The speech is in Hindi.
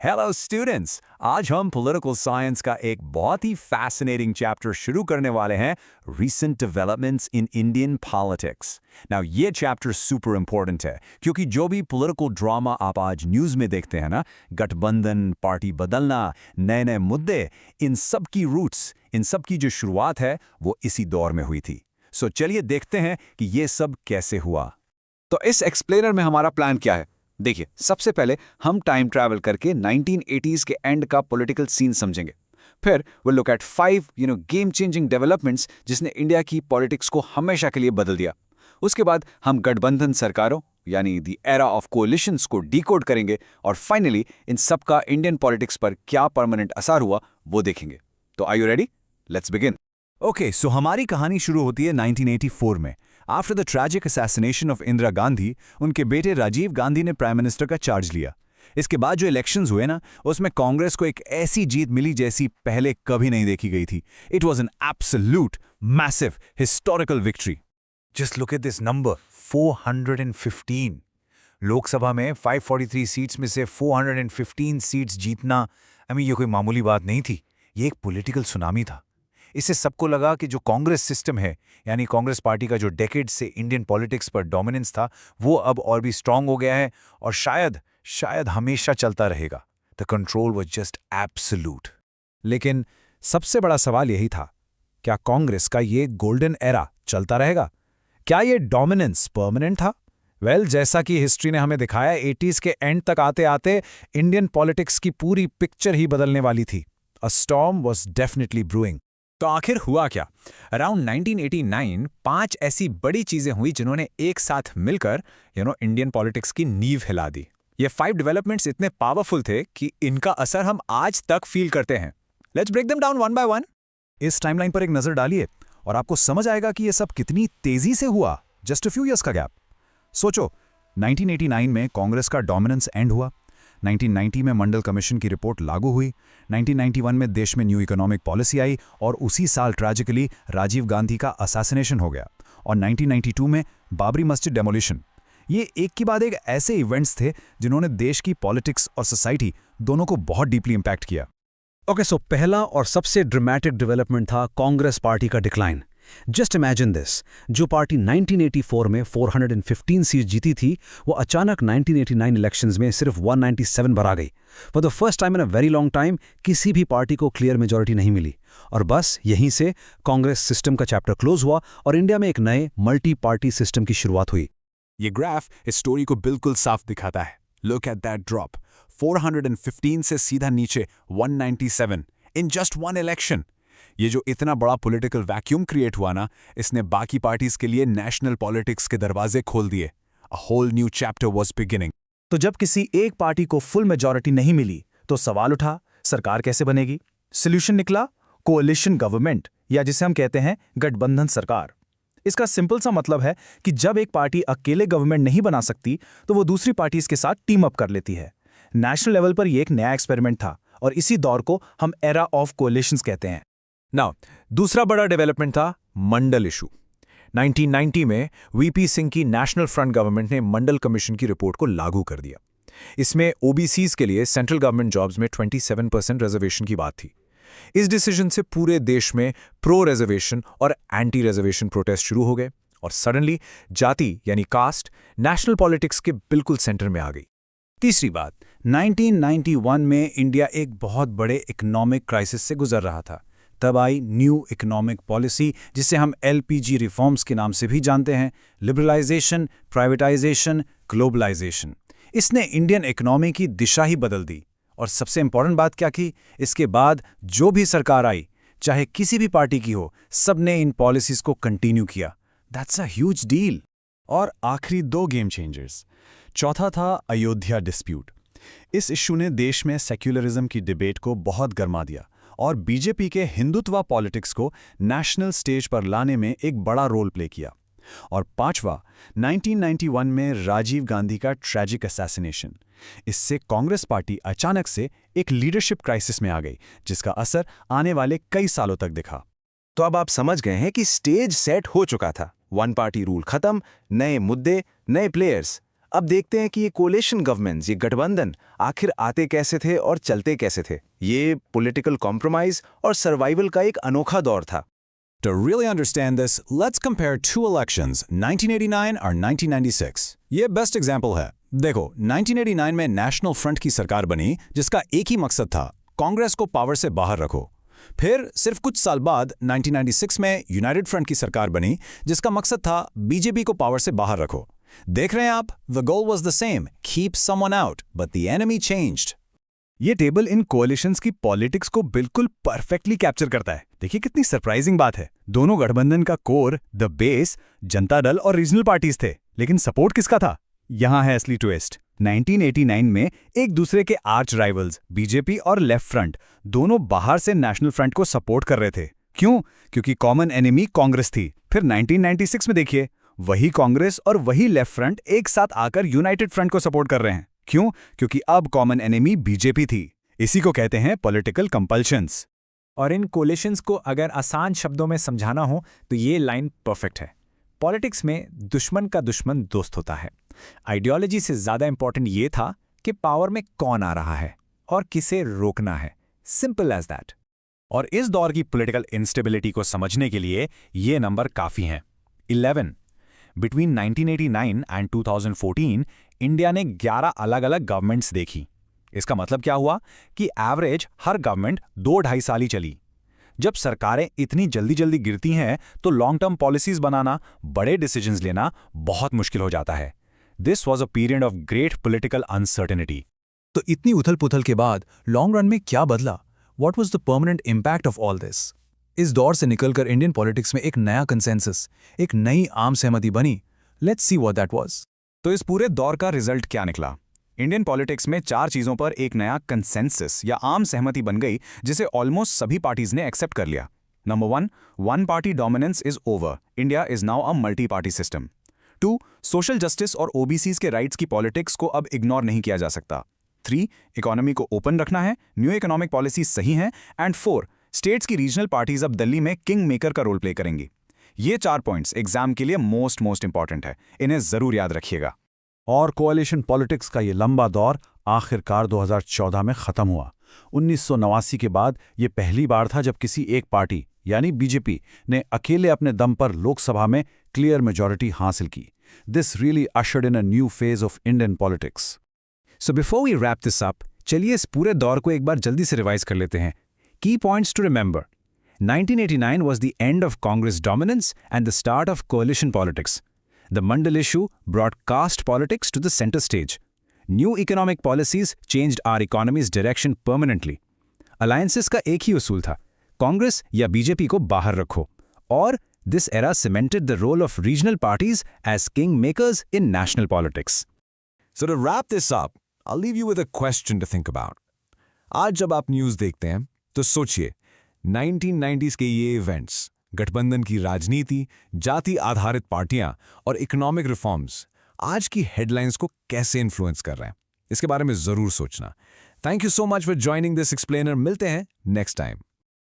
हेलो स्टूडेंट्स, आज हम पॉलिटिकल साइंस का एक बहुत ही फैसिनेटिंग चैप्टर शुरू करने वाले हैं, recent developments in Indian politics. Now ये चैप्टर सुपर इंपॉर्टेंट है क्योंकि जो भी पॉलिटिकल ड्रामा आप आज न्यूज़ में देखते हैं ना, गठबंधन, पार्टी बदलना, नए नए मुद्दे, इन सब की रूट्स, इन सब की जो शुरुआत है वो इसी दौर में हुई थी। सो चलिए देखते हैं कि ये सब कैसे हुआ। तो इस एक्सप्लेनर में हमारा प्लान क्या है? देखिए, सबसे पहले हम टाइम ट्रैवल करके 1980s के एंड का पॉलिटिकल सीन समझेंगे। फिर will look at 5 game changing developments जिसने इंडिया की पॉलिटिक्स को हमेशा के लिए बदल दिया। उसके बाद हम गठबंधन सरकारों यानी द एरा ऑफ कोलिशंस को डिकोड करेंगे और फाइनली इन सब का इंडियन पॉलिटिक्स पर क्या परमानेंट असर हुआ वो देखेंगे। तो are you ready? Let's begin. Okay, so हमारी कहानी शुरू होती है 1984 में। After the tragic assassination of Indira Gandhi, उनके बेटे राजीव गांधी ने प्राइम मिनिस्टर का चार्ज लिया। इसके बाद जो इलेक्शंस हुए ना, उसमें कांग्रेस को एक ऐसी जीत मिली जैसी पहले कभी नहीं देखी गई थी। It was an absolute massive historical victory. Just look at this number, 415। Lok Sabha में 543 सीट्स में से 415 सीट्स जीतना, ये कोई मामूली बात नहीं थी। ये एक पॉलिटिकल सुनामी था। इससे सबको लगा कि जो कांग्रेस सिस्टम है, यानी कांग्रेस पार्टी का जो डेकेड से इंडियन पॉलिटिक्स पर डोमिनेंस था, वो अब और भी स्ट्रांग हो गया है और शायद हमेशा चलता रहेगा। The control was just absolute. लेकिन सबसे बड़ा सवाल यही था, क्या कांग्रेस का ये गोल्डन एरा चलता रहेगा? क्या ये डोमिनेंस परमानेंट था? जैसा कि हिस्ट्री ने हमें दिखाया, 80s के एंड तक आते आते इंडियन पॉलिटिक्स की पूरी पिक्चर ही बदलने वाली थी। अ स्टॉर्म वाज डेफिनेटली ब्रूइंग। तो आखिर हुआ क्या? अराउंड 1989 5 ऐसी बड़ी चीजें हुई जिन्होंने एक साथ मिलकर इंडियन पॉलिटिक्स की नींव हिला दी। ये 5 डेवलपमेंट्स इतने पावरफुल थे कि इनका असर हम आज तक फील करते हैं। Let's break them down one by one. इस टाइमलाइन पर एक नजर डालिए और आपको समझ आएगा कि यह सब कितनी तेजी से हुआ। जस्ट अ फ्यू ईयर्स का गैप। सोचो, 1989 में कांग्रेस का डोमिनेंस एंड हुआ। 1990 में मंडल कमीशन की रिपोर्ट लागू हुई। 1991 में देश में न्यू इकोनॉमिक पॉलिसी आई और उसी साल ट्रेजिकली राजीव गांधी का असैसिनेशन हो गया। और 1992 में बाबरी मस्जिद डेमोलिशन। ये एक के बाद एक ऐसे इवेंट्स थे जिन्होंने देश की पॉलिटिक्स और सोसाइटी दोनों को बहुत डीपली इंपैक्ट किया। ओके, सो पहला और सबसे ड्रामेटिक डेवलपमेंट था कांग्रेस पार्टी का डिक्लाइन। जस्ट इमेजिन दिस, जो पार्टी 1984 में 415 सीट जीती थी, वो अचानक 1989 इलेक्शंस में सिर्फ 197 पर आ गई। For the first time in a very long time किसी भी पार्टी को क्लियर मेजॉरिटी नहीं मिली। और बस यहीं से कांग्रेस सिस्टम का चैप्टर क्लोज हुआ और इंडिया में एक नए मल्टी पार्टी सिस्टम की शुरुआत हुई। ये ग्राफ इस स्टोरी को बिल्कुल साफ दिखाता है। लुक एट दैट ड्रॉप, 415 से सीधा नीचे 197 इन जस्ट वन इलेक्शन। ये जो इतना बड़ा पॉलिटिकल वैक्यूम क्रिएट हुआ ना, इसने बाकी पार्टीज के लिए नेशनल पॉलिटिक्स के दरवाजे खोल दिए। A whole new chapter was beginning. तो जब किसी एक पार्टी को फुल मेजॉरिटी नहीं मिली तो सवाल उठा, सरकार कैसे बनेगी? सॉल्यूशन निकला, कोalition गवर्नमेंट, या जिसे हम कहते हैं गठबंधन सरकार। इसका सिंपल सा मतलब है कि जब एक पार्टी अकेले गवर्नमेंट नहीं बना सकती तो वो दूसरी पार्टीज के साथ टीम अप कर लेती है। नेशनल लेवल पर यह एक नया एक्सपेरिमेंट था और इसी दौर को हम एरा ऑफ कोलिशंस कहते हैं। नाउ, दूसरा बड़ा डेवलपमेंट था मंडल इशू। 1990 में वीपी सिंह की नेशनल फ्रंट गवर्नमेंट ने मंडल कमीशन की रिपोर्ट को लागू कर दिया। इसमें ओबीसीज के लिए सेंट्रल गवर्नमेंट जॉब्स में 27% रिजर्वेशन की बात थी। इस डिसीजन से पूरे देश में प्रो रिजर्वेशन और एंटी रिजर्वेशन प्रोटेस्ट शुरू हो गए और सडनली जाति यानी कास्ट नेशनल पॉलिटिक्स के बिल्कुल सेंटर में आ गई। तीसरी बात, 1991 में इंडिया एक बहुत बड़े इकोनॉमिक क्राइसिस से गुजर रहा था। तब आई न्यू इकोनॉमिक पॉलिसी, जिसे हम एलपीजी रिफॉर्म्स के नाम से भी जानते हैं। Liberalisation, privatisation, globalisation. इसने इंडियन इकोनॉमी की दिशा ही बदल दी। और सबसे इंपॉर्टेंट बात क्या की, इसके बाद जो भी सरकार आई, चाहे किसी भी पार्टी की हो, सबने इन पॉलिसीज को कंटिन्यू किया। That's a huge deal. और आखिरी 2 गेम चेंजर्स। चौथा था अयोध्या डिस्प्यूट। इस इशू ने देश में सेक्युलरिज्म की डिबेट को बहुत गरमा दिया और बीजेपी के हिंदुत्व पॉलिटिक्स को नेशनल स्टेज पर लाने में एक बड़ा रोल प्ले किया। और पांचवा, 1991 में राजीव गांधी का ट्रैजिक असैसिनेशन। इससे कांग्रेस पार्टी अचानक से एक लीडरशिप क्राइसिस में आ गई, जिसका असर आने वाले कई सालों तक दिखा। तो अब आप समझ गए हैं कि स्टेज सेट हो चुका था। वन पार्टी रूल खत्म, नए मुद्दे, नए प्लेयर्स। अब देखते हैं कि ये कोलिशन गवर्नमेंट्स, ये गठबंधन आखिर आते कैसे थे और चलते कैसे थे। ये पॉलिटिकल कॉम्प्रोमाइज और सर्वाइवल का एक अनोखा दौर था। To really understand this, let's compare two elections, 1989 और 1996. ये बेस्ट एग्जाम्पल है। देखो, 1989 में नेशनल फ्रंट की सरकार बनी जिसका एक ही मकसद था, कांग्रेस को पावर से बाहर रखो। फिर सिर्फ कुछ साल बाद 1996 में यूनाइटेड फ्रंट की सरकार बनी जिसका मकसद था बीजेपी को पावर से बाहर रखो। देख रहे हैं आप, the goal was the same, keep someone out, but the enemy changed. ये टेबल इन कोalitions की पॉलिटिक्स को बिल्कुल परफेक्टली कैप्चर करता है। देखिए कितनी सरप्राइजिंग बात है। दोनों गठबंधन का core, the base, Janata Dal और रीजनल पार्टीज थे, लेकिन सपोर्ट किसका था? यहाँ है असली ट्विस्ट। 1989 में एक दूसरे के आर्च राइवल्स बीजेपी और लेफ्ट फ्रंट दोनों बाहर से नेशनल फ्रंट को सपोर्ट कर रहे थे। क्यों? क्योंकि कॉमन एनिमी कांग्रेस थी। फिर 1996 में देखिए, वही कांग्रेस और वही लेफ्ट फ्रंट एक साथ आकर यूनाइटेड फ्रंट को सपोर्ट कर रहे हैं। क्यों? क्योंकि अब कॉमन एनिमी बीजेपी थी। इसी को कहते हैं पॉलिटिकल कंपल्शंस। और इन कोलिशंस को अगर आसान शब्दों में समझाना हो तो ये लाइन परफेक्ट है। पॉलिटिक्स में दुश्मन का दुश्मन दोस्त होता है। आइडियोलॉजी से ज़्यादा इंपॉर्टेंट ये था कि पावर में कौन आ रहा है और किसे रोकना है। Simple as that. और इस दौर की पॉलिटिकल इंस्टेबिलिटी को समझने के लिए ये नंबर काफ़ी हैं। 11। बिटवीन 1989 एंड 2014 इंडिया ने 11 अलग अलग गवर्नमेंट्स देखी। इसका मतलब क्या हुआ कि एवरेज हर गवर्नमेंट 2-2.5 साल ही चली। जब सरकारें इतनी जल्दी जल्दी गिरती हैं तो लॉन्ग टर्म पॉलिसीज बनाना, बड़े डिसीजंस लेना बहुत मुश्किल हो जाता है। This was a period of great political uncertainty. तो इतनी उथल पुथल के बाद लॉन्ग रन में क्या बदला? What was the permanent impact of all this? इस दौर से निकलकर इंडियन पॉलिटिक्स में एक नया कंसेंसस, एक नई आम सहमति बनी। Let's see what that was. तो इस पूरे दौर का रिजल्ट क्या निकला? इंडियन पॉलिटिक्स में 4 चीजों पर एक नया कंसेंसस या आम सहमति बन गई जिसे ऑलमोस्ट सभी पार्टीज ने एक्सेप्ट कर लिया। Number 1, one party dominance is over, India is now a multi party system. 2, social justice और ओबीसीज के राइट्स की पॉलिटिक्स को अब इग्नोर नहीं किया जा सकता। 3, इकोनॉमी को ओपन रखना है, न्यू इकोनॉमिक पॉलिसी सही है। एंड 4, स्टेट्स की रीजनल पार्टीज अब दिल्ली में किंग मेकर का रोल प्ले करेंगी। ये 4 पॉइंट्स एग्जाम के लिए मोस्ट इंपॉर्टेंट है, इन्हें जरूर याद रखिएगा। और कोalition पॉलिटिक्स का ये लंबा दौर आखिरकार 2014 में खत्म हुआ। 1989 के बाद ये पहली बार था जब किसी एक पार्टी यानी बीजेपी ने अकेले अपने दम पर लोकसभा में क्लियर मेजॉरिटी हासिल की। This really ushered in a new phase of Indian politics. So before we wrap this up, चलिए इस पूरे दौर को एक बार जल्दी से रिवाइज कर लेते हैं। Key points to remember: 1989 was the end of Congress dominance and the start of coalition politics. The Mandal issue brought caste politics to the center stage. New economic policies changed our economy's direction permanently. Alliances का एक ही उसूल था, कांग्रेस या बीजेपी को बाहर रखो। और this era cemented the role of regional parties as king makers in national politics. So to wrap this up, I'll leave you with a question to think about. आज जब आप न्यूज़ देखते हैं तो सोचिए, 1990s के ये इवेंट्स, गठबंधन की राजनीति, जाति आधारित पार्टियां और इकोनॉमिक रिफॉर्म्स आज की हेडलाइंस को कैसे इन्फ्लुएंस कर रहे हैं। इसके बारे में जरूर सोचना। Thank you so much for joining this explainer. मिलते हैं नेक्स्ट टाइम।